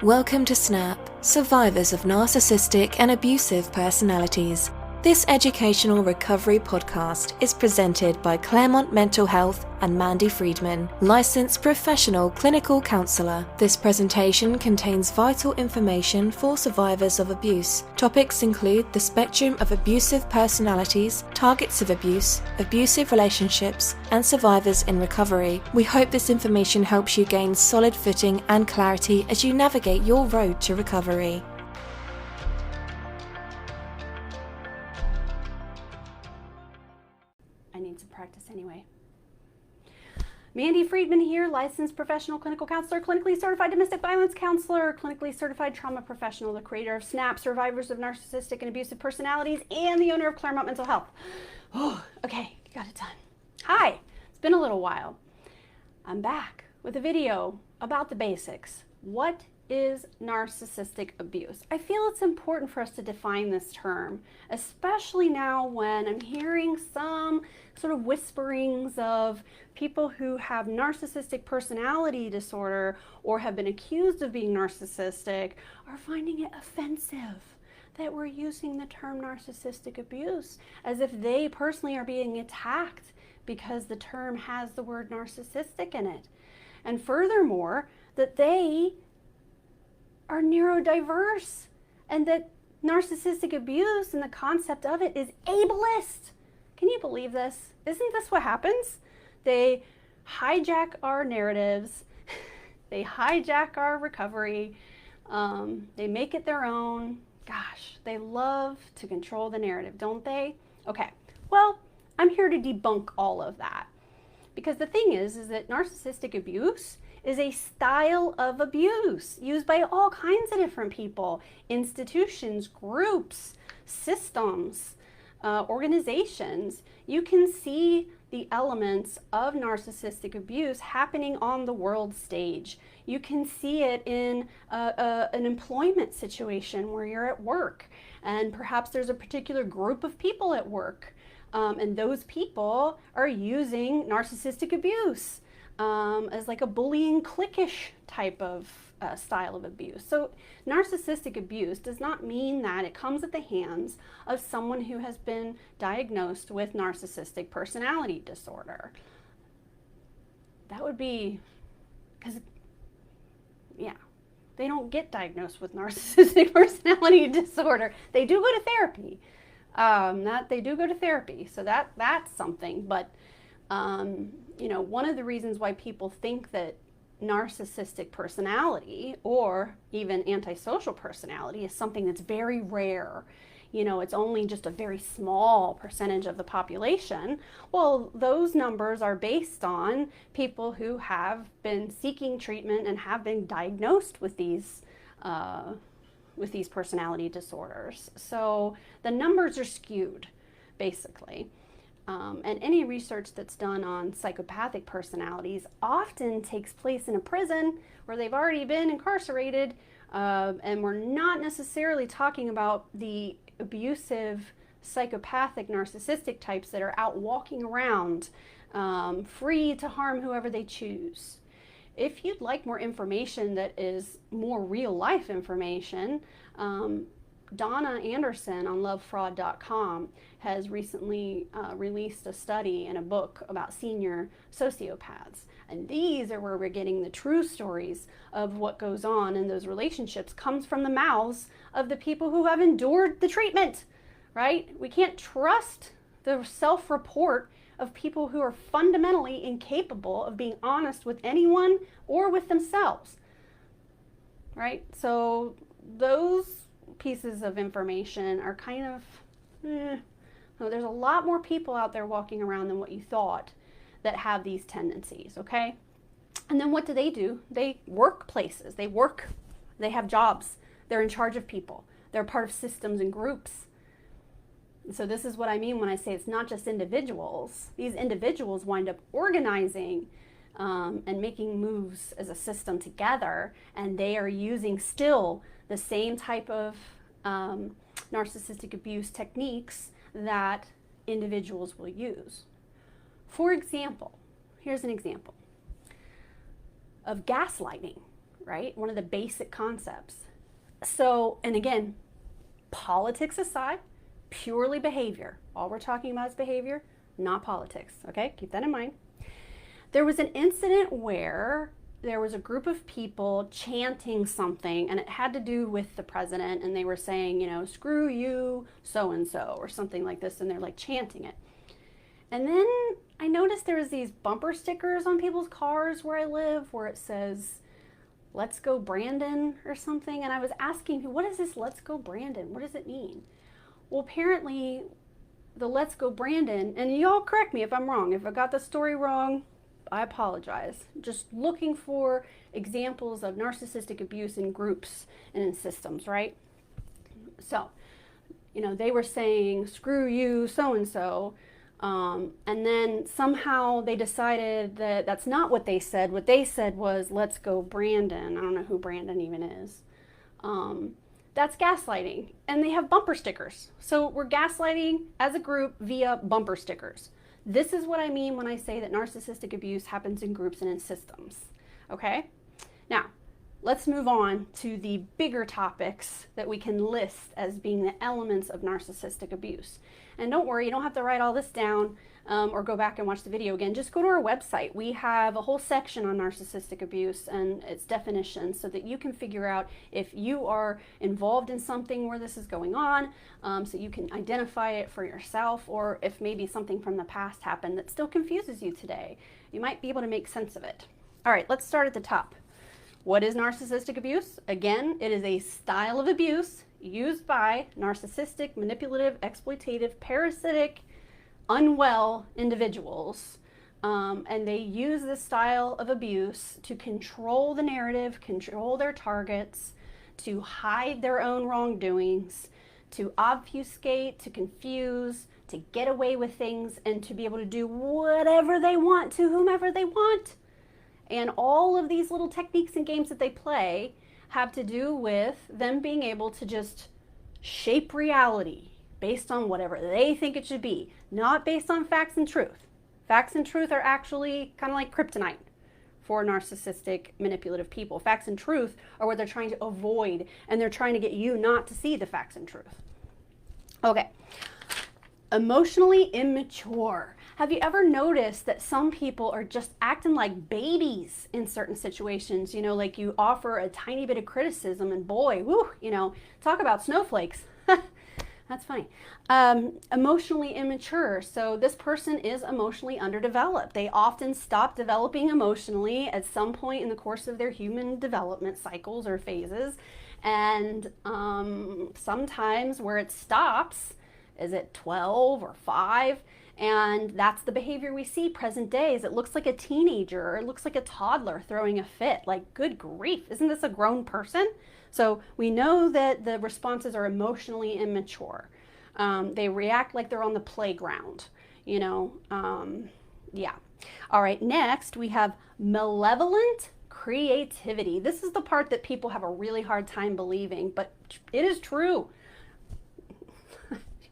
Welcome to SNAP, Survivors of Narcissistic and Abusive Personalities. This educational recovery podcast is presented by Claremont Mental Health and Mandy Friedman, licensed professional clinical counselor. This presentation contains vital information for survivors of abuse. Topics include the spectrum of abusive personalities, targets of abuse, abusive relationships, and survivors in recovery. We hope this information helps you gain solid footing and clarity as you navigate your road to recovery. I need some practice anyway. Mandy Friedman here, licensed professional clinical counselor, clinically certified domestic violence counselor, clinically certified trauma professional, the creator of SNAP, Survivors of Narcissistic and Abusive Personalities, and the owner of Claremont Mental Health. Oh, okay, got it done. Hi, it's been a little while. I'm back with a video about the basics. What is narcissistic abuse? I feel it's important for us to define this term, especially now when I'm hearing some sort of whisperings of people who have narcissistic personality disorder or have been accused of being narcissistic are finding it offensive that we're using the term narcissistic abuse, as if they personally are being attacked because the term has the word narcissistic in it. And furthermore, that they are neurodiverse and that narcissistic abuse and the concept of it is ableist. Can you believe this? Isn't this what happens? They hijack our narratives, they hijack our recovery, they make it their own. Gosh, they love to control the narrative, don't they? Okay, well, I'm here to debunk all of that. Because the thing is that narcissistic abuse is a style of abuse used by all kinds of different people, institutions, groups, systems, organizations. You can see the elements of narcissistic abuse happening on the world stage. You can see it in an employment situation where you're at work and perhaps there's a particular group of people at work. And those people are using narcissistic abuse as like a bullying, cliquish type of style of abuse. So narcissistic abuse does not mean that it comes at the hands of someone who has been diagnosed with narcissistic personality disorder. That would be, because, yeah, they don't get diagnosed with narcissistic personality disorder. They do go to therapy. They do go to therapy, so that's something. But you know, one of the reasons why people think that narcissistic personality or even antisocial personality is something that's very rare, you know, it's only just a very small percentage of the population. Well, those numbers are based on people who have been seeking treatment and have been diagnosed with these personality disorders. So the numbers are skewed, basically. And any research that's done on psychopathic personalities often takes place in a prison where they've already been incarcerated, and we're not necessarily talking about the abusive, psychopathic, narcissistic types that are out walking around, free to harm whoever they choose. If you'd like more information that is more real-life information, Donna Anderson on lovefraud.com has recently released a study and a book about senior sociopaths. And these are where we're getting the true stories of what goes on in those relationships, comes from the mouths of the people who have endured the treatment, right? We can't trust the self-report of people who are fundamentally incapable of being honest with anyone or with themselves, right? So those pieces of information are kind of, there's a lot more people out there walking around than what you thought that have these tendencies, okay? And then what do? They work places, they have jobs, they're in charge of people, they're part of systems and groups. So this is what I mean when I say it's not just individuals. These individuals wind up organizing and making moves as a system together, and they are using still the same type of narcissistic abuse techniques that individuals will use. For example, here's an example of gaslighting. right? One of the basic concepts. So, and again, politics aside, purely behavior. All we're talking about is behavior, not politics, okay? Keep that in mind. There was an incident where there was a group of people chanting something, and it had to do with the president, and they were saying, you know, screw you, so-and-so, or something like this, and they're like chanting it. And then I noticed there was these bumper stickers on people's cars where I live where it says, let's go Brandon or something. And I was asking, what is this let's go Brandon? What does it mean? Well, apparently the let's go Brandon, and y'all correct me if I'm wrong. If I got the story wrong, I apologize. Just looking for examples of narcissistic abuse in groups and in systems, right? So, you know, they were saying, screw you, so-and-so. And then somehow they decided that that's not what they said. What they said was, let's go Brandon. I don't know who Brandon even is. That's gaslighting. And they have bumper stickers. So we're gaslighting as a group via bumper stickers. This is what I mean when I say that narcissistic abuse happens in groups and in systems. Okay? Now, let's move on to the bigger topics that we can list as being the elements of narcissistic abuse. And don't worry, you don't have to write all this down or go back and watch the video again. Just go to our website. We have a whole section on narcissistic abuse and its definitions so that you can figure out if you are involved in something where this is going on, so you can identify it for yourself, or if maybe something from the past happened that still confuses you today. You might be able to make sense of it. All right, let's start at the top. What is narcissistic abuse? Again, it is a style of abuse used by narcissistic, manipulative, exploitative, parasitic, unwell individuals. And they use this style of abuse to control the narrative, control their targets, to hide their own wrongdoings, to obfuscate, to confuse, to get away with things, and to be able to do whatever they want to whomever they want. And all of these little techniques and games that they play have to do with them being able to just shape reality based on whatever they think it should be, not based on facts and truth. Facts and truth are actually kind of like kryptonite for narcissistic, manipulative people. Facts and truth are what they're trying to avoid, and they're trying to get you not to see the facts and truth. Okay. Emotionally immature. Have you ever noticed that some people are just acting like babies in certain situations? You know, like you offer a tiny bit of criticism and boy, whoo, you know, talk about snowflakes. That's funny. Emotionally immature. So this person is emotionally underdeveloped. They often stop developing emotionally at some point in the course of their human development cycles or phases. And sometimes where it stops is at 12 or 5. And that's the behavior we see present days. It looks like a teenager, or it looks like a toddler throwing a fit. Like, good grief, isn't this a grown person? So we know that the responses are emotionally immature. They react like they're on the playground, you know. Yeah. All right, next we have malevolent creativity. This is the part that people have a really hard time believing, but it is true.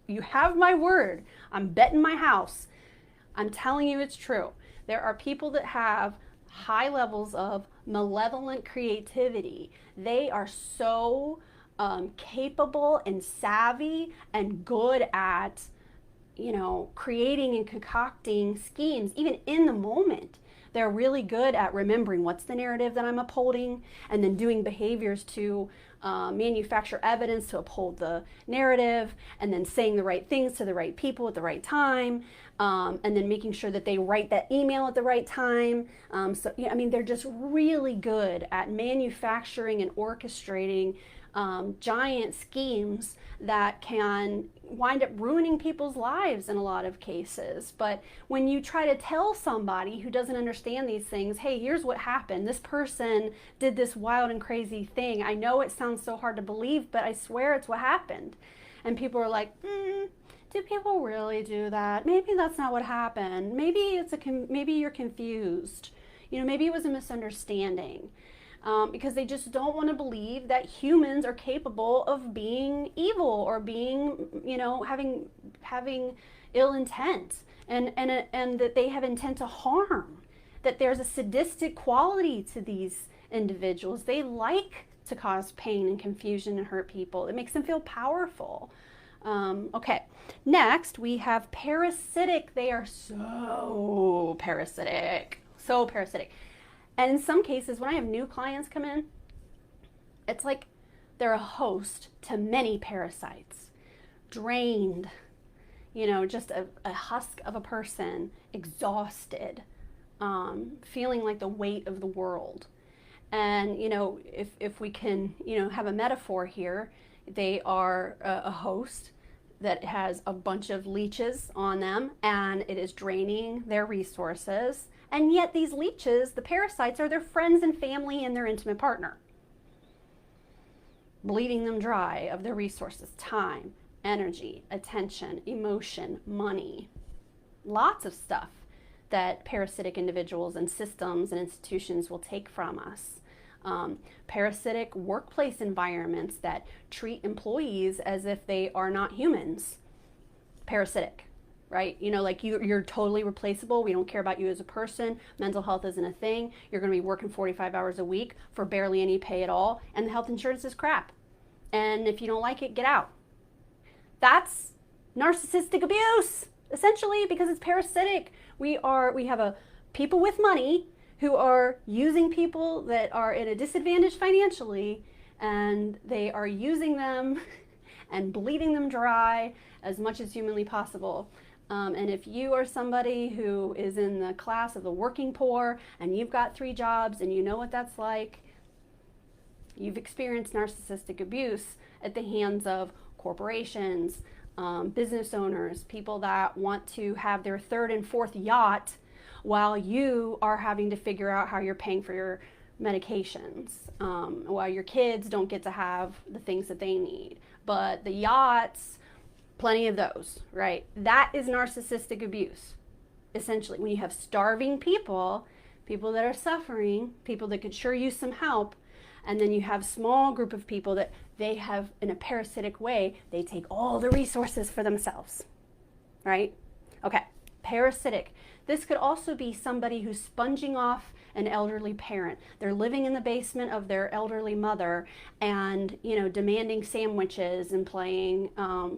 You have my word. I'm betting my house. I'm telling you it's true. There are people that have high levels of malevolent creativity. They are so capable and savvy and good at, you know, creating and concocting schemes, even in the moment. They're really good at remembering what's the narrative that I'm upholding, and then doing behaviors to manufacture evidence to uphold the narrative, and then saying the right things to the right people at the right time, and then making sure that they write that email at the right time. So, yeah, I mean, they're just really good at manufacturing and orchestrating giant schemes that can wind up ruining people's lives in a lot of cases. But when you try to tell somebody who doesn't understand these things, hey, here's what happened. This person did this wild and crazy thing. I know it sounds so hard to believe, but I swear it's what happened. And people are like, do people really do that? Maybe that's not what happened. Maybe maybe you're confused. You know, maybe it was a misunderstanding. Because they just don't want to believe that humans are capable of being evil or being, you know, having ill intent, and that they have intent to harm, that there's a sadistic quality to these individuals. They like to cause pain and confusion and hurt people. It makes them feel powerful. Okay, next we have parasitic. They are so parasitic, so parasitic. And in some cases, when I have new clients come in, it's like they're a host to many parasites, drained, just a husk of a person, exhausted, feeling like the weight of the world. And, if we can, have a metaphor here, they are a host that has a bunch of leeches on them, and it is draining their resources. And yet these leeches, the parasites, are their friends and family and their intimate partner, bleeding them dry of their resources, time, energy, attention, emotion, money, lots of stuff that parasitic individuals and systems and institutions will take from us. Parasitic workplace environments that treat employees as if they are not humans. Parasitic, right? Like you're totally replaceable. We don't care about you as a person. Mental health isn't a thing. You're going to be working 45 hours a week for barely any pay at all. And the health insurance is crap. And if you don't like it, get out. That's narcissistic abuse, essentially, because it's parasitic. We have people with money who are using people that are in a disadvantage financially, and they are using them and bleeding them dry as much as humanly possible. And if you are somebody who is in the class of the working poor and you've got 3 jobs and you know what that's like, you've experienced narcissistic abuse at the hands of corporations, business owners, people that want to have their 3rd and 4th yacht while you are having to figure out how you're paying for your medications, while your kids don't get to have the things that they need. But the yachts, plenty of those, right? That is narcissistic abuse, essentially. When you have starving people that are suffering, people that could sure use some help, and then you have a small group of people that they have, in a parasitic way, they take all the resources for themselves, right? Okay, parasitic. This could also be somebody who's sponging off an elderly parent. They're living in the basement of their elderly mother and, demanding sandwiches and playing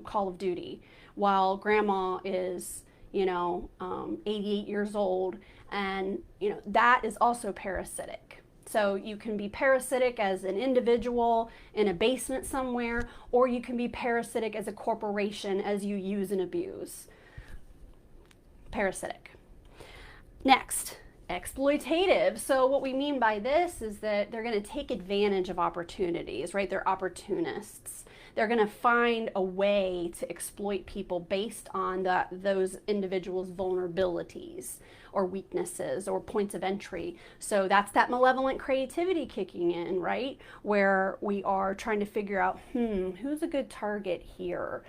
Call of Duty while grandma is, 88 years old. And, that is also parasitic. So you can be parasitic as an individual in a basement somewhere, or you can be parasitic as a corporation as you use and abuse. Parasitic. Next, exploitative. So what we mean by this is that they're going to take advantage of opportunities, right? They're opportunists. They're going to find a way to exploit people based on those individuals' vulnerabilities or weaknesses or points of entry. So that's that malevolent creativity kicking in, right? Where we are trying to figure out, who's a good target here?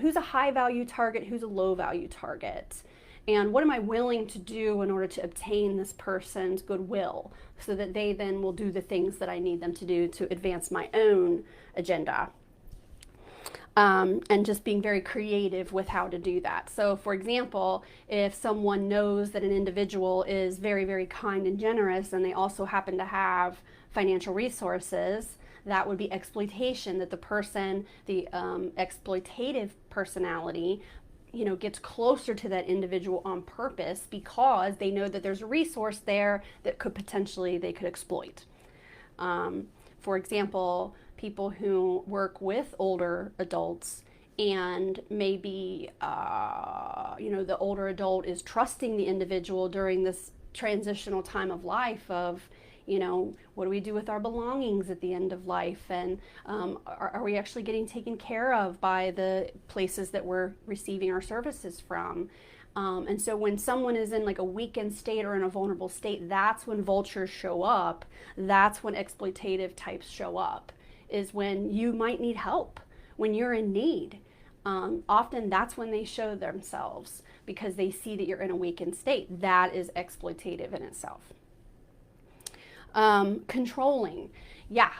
Who's a high value target? Who's a low value target? And what am I willing to do in order to obtain this person's goodwill so that they then will do the things that I need them to do to advance my own agenda? And just being very creative with how to do that. So, for example, if someone knows that an individual is very, very kind and generous and they also happen to have financial resources, that would be exploitation, that the person, the exploitative personality, gets closer to that individual on purpose because they know that there's a resource there that they could exploit. For example, people who work with older adults and maybe, the older adult is trusting the individual during this transitional time of life of, what do we do with our belongings at the end of life? And are we actually getting taken care of by the places that we're receiving our services from? And so when someone is in like a weakened state or in a vulnerable state, that's when vultures show up. That's when exploitative types show up, is when you might need help, when you're in need. Often that's when they show themselves because they see that you're in a weakened state. That is exploitative in itself. Controlling. Yeah.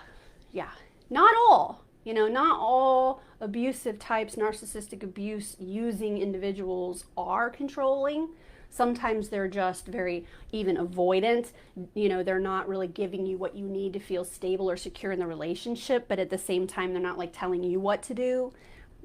Not all abusive types, narcissistic abuse using individuals are controlling. Sometimes they're just very even avoidant. They're not really giving you what you need to feel stable or secure in the relationship, but at the same time, they're not like telling you what to do,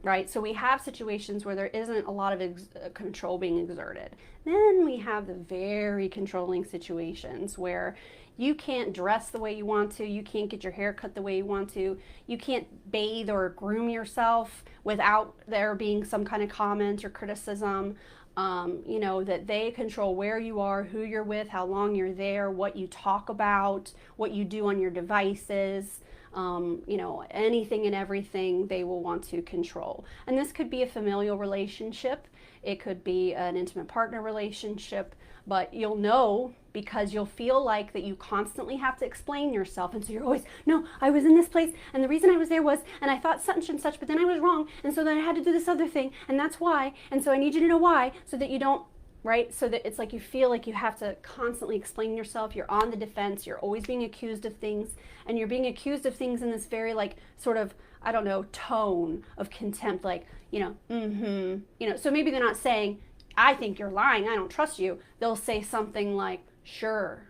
right? So we have situations where there isn't a lot of control being exerted. Then we have the very controlling situations where you can't dress the way you want to, you can't get your hair cut the way you want to, you can't bathe or groom yourself without there being some kind of comment or criticism. That they control where you are, who you're with, how long you're there, what you talk about, what you do on your devices, anything and everything they will want to control. And this could be a familial relationship. It could be an intimate partner relationship, but you'll know because you'll feel like that you constantly have to explain yourself. And so you're always, no, I was in this place, and the reason I was there was, and I thought such and such, but then I was wrong, and so then I had to do this other thing, and that's why, and so I need you to know why, so that you don't, right? So that it's like you feel like you have to constantly explain yourself, you're on the defense, you're always being accused of things, and you're being accused of things in this very like sort of, I don't know, tone of contempt, like, so maybe they're not saying, I think you're lying, I don't trust you. They'll say something like, sure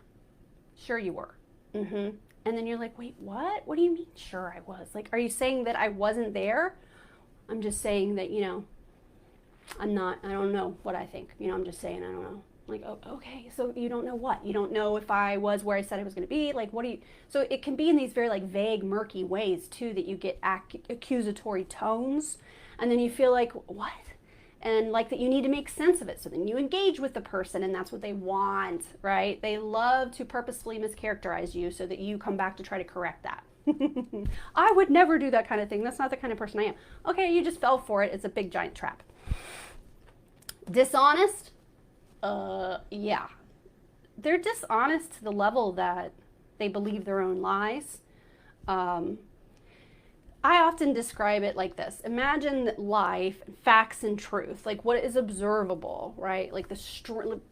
you were. And then you're like, wait, what? What do you mean, sure I was? Like, are you saying that I wasn't there? I'm just saying that, I don't know what I think. I'm just saying, I don't know. Like, oh, okay, so you don't know what? You don't know if I was where I said I was going to be? Like, what do you... So it can be in these very, like, vague, murky ways, too, that you get accusatory tones, and then you feel like, what? And like that you need to make sense of it. So then you engage with the person, and that's what they want, right? They love to purposefully mischaracterize you so that you come back to try to correct that. I would never do that kind of thing. That's not the kind of person I am. Okay, you just fell for it. It's a big, giant trap. Dishonest? Yeah. They're dishonest to the level that they believe their own lies. I often describe it like this. Imagine life, facts and truth, like what is observable, right? Like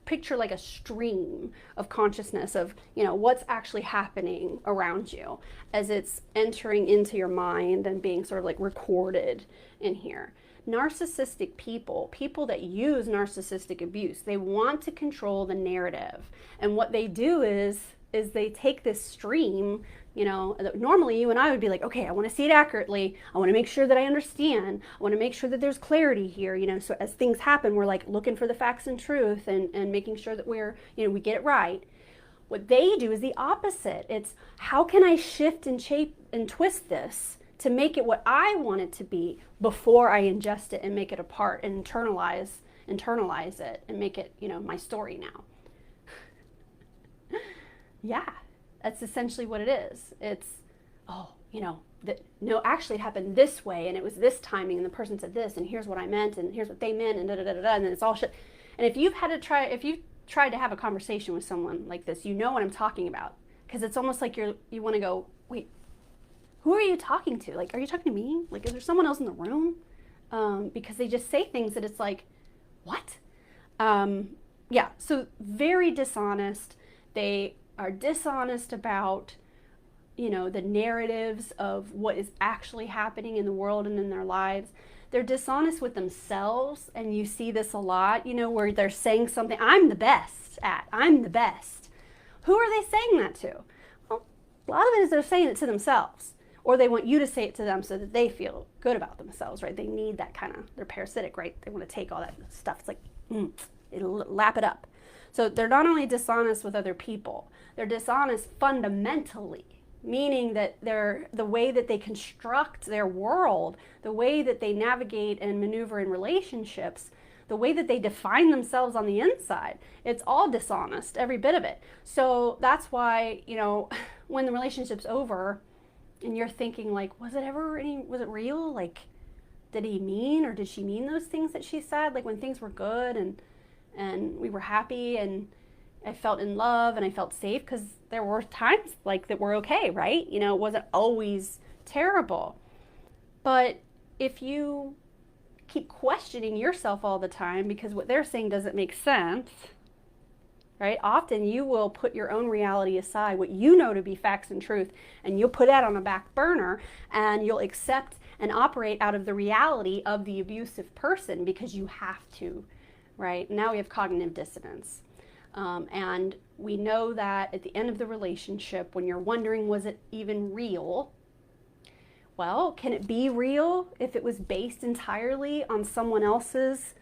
picture like a stream of consciousness of, what's actually happening around you as it's entering into your mind and being sort of like recorded in here. Narcissistic people that use narcissistic abuse, they want to control the narrative. And what they do is they take this stream, normally you and I would be like, okay, I want to see it accurately. I want to make sure that I understand. I want to make sure that there's clarity here, so as things happen, we're like looking for the facts and truth and making sure that we're, we get it right. What they do is the opposite. It's how can I shift and shape and twist this to make it what I want it to be before I ingest it and make it a part and internalize it and make it, my story now. Yeah, that's essentially what it is. It's, actually it happened this way, and it was this timing, and the person said this, and here's what I meant, and here's what they meant, and da-da-da-da-da, and then it's all shit. And if you've tried to have a conversation with someone like this, you know what I'm talking about. Because it's almost like you want to go, wait, who are you talking to? Like, are you talking to me? Like, is there someone else in the room? Because they just say things that it's like, what? So very dishonest. They are dishonest about, the narratives of what is actually happening in the world and in their lives. They're dishonest with themselves, and you see this a lot, where they're saying something, I'm the best. Who are they saying that to? Well, a lot of it is they're saying it to themselves, or they want you to say it to them so that they feel good about themselves, right? They need that kind of, they're parasitic, right? They want to take all that stuff. It's like, it'll lap it up. So they're not only dishonest with other people, they're dishonest fundamentally, meaning that the way that they construct their world, the way that they navigate and maneuver in relationships, the way that they define themselves on the inside, it's all dishonest, every bit of it. So that's why, when the relationship's over and you're thinking like, was it real? Like, did he mean or did she mean those things that she said? Like when things were good and we were happy and I felt in love and I felt safe, because there were times like that were okay, right? It wasn't always terrible. But if you keep questioning yourself all the time because what they're saying doesn't make sense, right? Often you will put your own reality aside, what you know to be facts and truth, and you'll put that on a back burner, and you'll accept and operate out of the reality of the abusive person because you have to, right? Now we have cognitive dissonance. And we know that at the end of the relationship, when you're wondering, was it even real? Well, can it be real if it was based entirely on someone else's,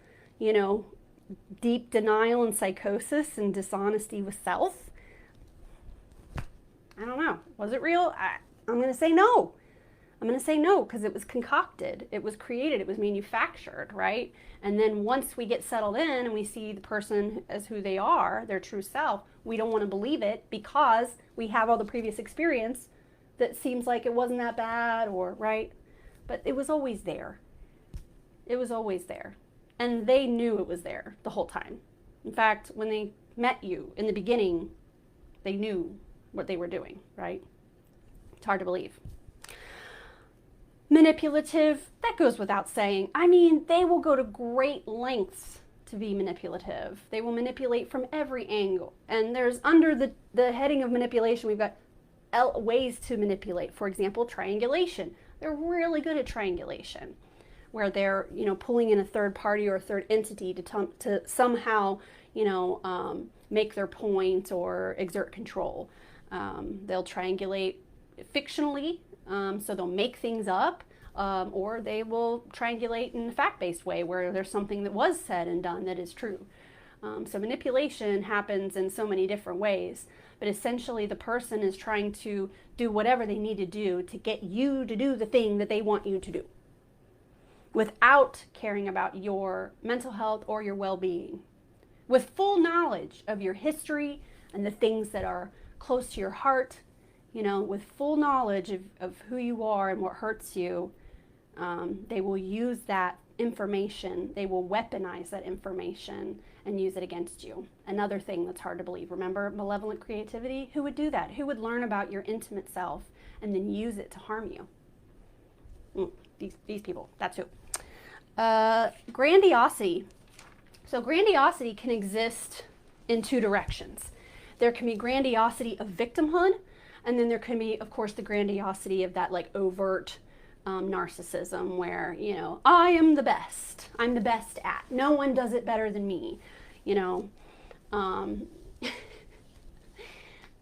deep denial and psychosis and dishonesty with self? I don't know. Was it real? I'm going to say no. I'm going to say no, because it was concocted, it was created, it was manufactured, right? And then once we get settled in and we see the person as who they are, their true self, we don't want to believe it because we have all the previous experience that seems like it wasn't that bad, or right? But it was always there. It was always there. And they knew it was there the whole time. In fact, when they met you in the beginning, they knew what they were doing, right? It's hard to believe. Manipulative, that goes without saying. I mean, they will go to great lengths to be manipulative. They will manipulate from every angle. And there's, under the heading of manipulation, we've got ways to manipulate. For example, triangulation. They're really good at triangulation, where they're, pulling in a third party or a third entity to somehow, make their point or exert control. They'll triangulate fictionally. So they'll make things up, or they will triangulate in a fact-based way where there's something that was said and done that is true. So manipulation happens in so many different ways, but essentially the person is trying to do whatever they need to do to get you to do the thing that they want you to do, without caring about your mental health or your well-being, with full knowledge of your history and the things that are close to your heart. With full knowledge of who you are and what hurts you, they will use that information, they will weaponize that information and use it against you. Another thing that's hard to believe. Remember malevolent creativity? Who would do that? Who would learn about your intimate self and then use it to harm you? These people, that's who. Grandiosity. So grandiosity can exist in two directions. There can be grandiosity of victimhood, and then there can be, of course, the grandiosity of that overt narcissism where, I am the best. I'm the best at. No one does it better than me,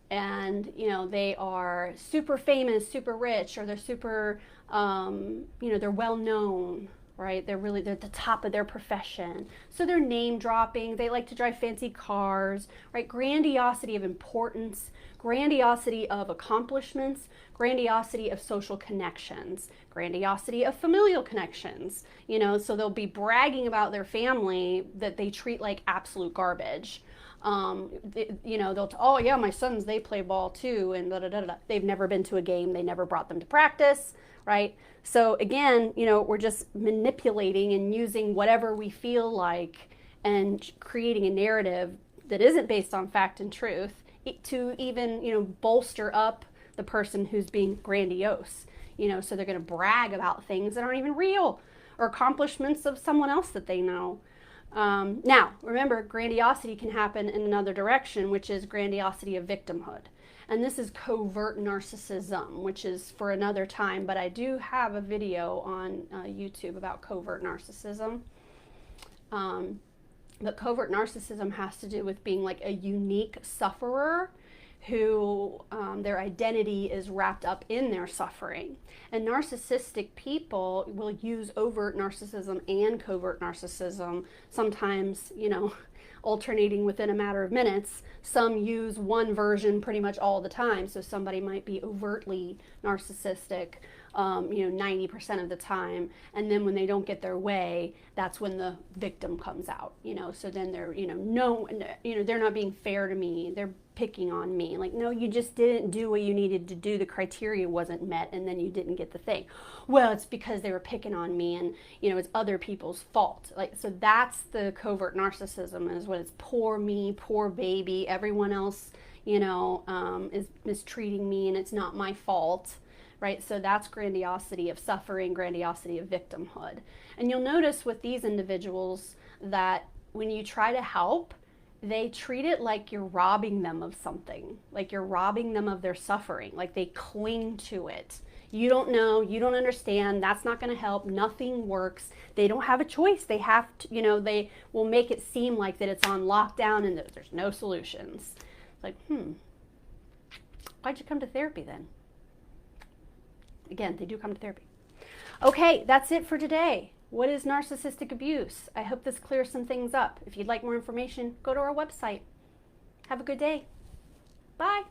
and, they are super famous, super rich, or they're super, they're well known, right? They're at the top of their profession. So they're name dropping. They like to drive fancy cars, right? Grandiosity of importance, grandiosity of accomplishments, grandiosity of social connections, grandiosity of familial connections, so they'll be bragging about their family that they treat like absolute garbage. They'll, oh yeah, my sons, they play ball too, and da da da da. They've never been to a game. They never brought them to practice, right? So again, we're just manipulating and using whatever we feel like and creating a narrative that isn't based on fact and truth to even, bolster up the person who's being grandiose, so they're going to brag about things that aren't even real or accomplishments of someone else that they know. Now, remember, grandiosity can happen in another direction, which is grandiosity of victimhood. And this is covert narcissism, which is for another time, but I do have a video on YouTube about covert narcissism. But covert narcissism has to do with being like a unique sufferer who their identity is wrapped up in their suffering. And narcissistic people will use overt narcissism and covert narcissism, sometimes, alternating within a matter of minutes. Some use one version pretty much all the time. So somebody might be overtly narcissistic, 90% of the time. And then when they don't get their way, that's when the victim comes out, so then they're, they're not being fair to me. They're picking on me. Like, no, you just didn't do what you needed to do. The criteria wasn't met, and then you didn't get the thing. Well, it's because they were picking on me, and, it's other people's fault. So that's the covert narcissism, is what it's poor me, poor baby. Everyone else, is mistreating me, and it's not my fault. Right? So that's grandiosity of suffering, grandiosity of victimhood. And you'll notice with these individuals that when you try to help, they treat it like you're robbing them of something, like you're robbing them of their suffering, like they cling to it, You don't know, you don't understand, that's not going to help, nothing works. They don't have a choice. They have to, they will make it seem like that it's on lockdown and that there's no solutions. It's like, why'd you come to therapy then? Again, they do come to therapy. Okay, that's it for today. What is narcissistic abuse? I hope this clears some things up. If you'd like more information, go to our website. Have a good day. Bye.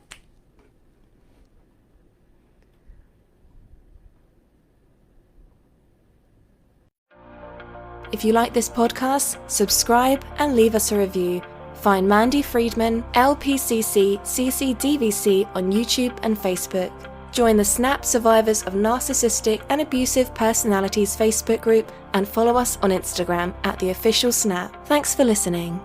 If you like this podcast, subscribe and leave us a review. Find Mandy Friedman, LPCC, CCDVC on YouTube and Facebook. Join the SNAP Survivors of Narcissistic and Abusive Personalities Facebook group and follow us on Instagram @theofficialsnap. Thanks for listening.